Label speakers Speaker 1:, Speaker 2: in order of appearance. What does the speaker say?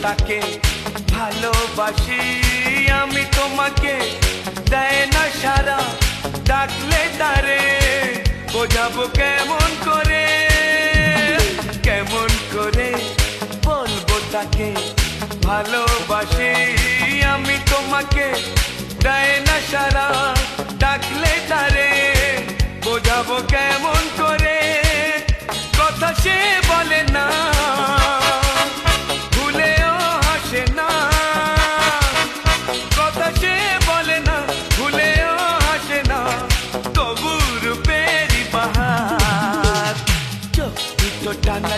Speaker 1: তাকে ভালোবাসি আমি তোমাকে দেয় না সারা ডাকলে তারে বোঝাবো কেমন করে বলবো তাকে ভালোবাসি আমি তোমাকে দেয় না সারা ডাকলে তারে বোঝাবো কেমন করে কথা সে বলে না ভুলেও হাসে না কথা সে বলে না ভুলেও হাসে না তবু রূপেরই বাহার চোখ দুটো টানা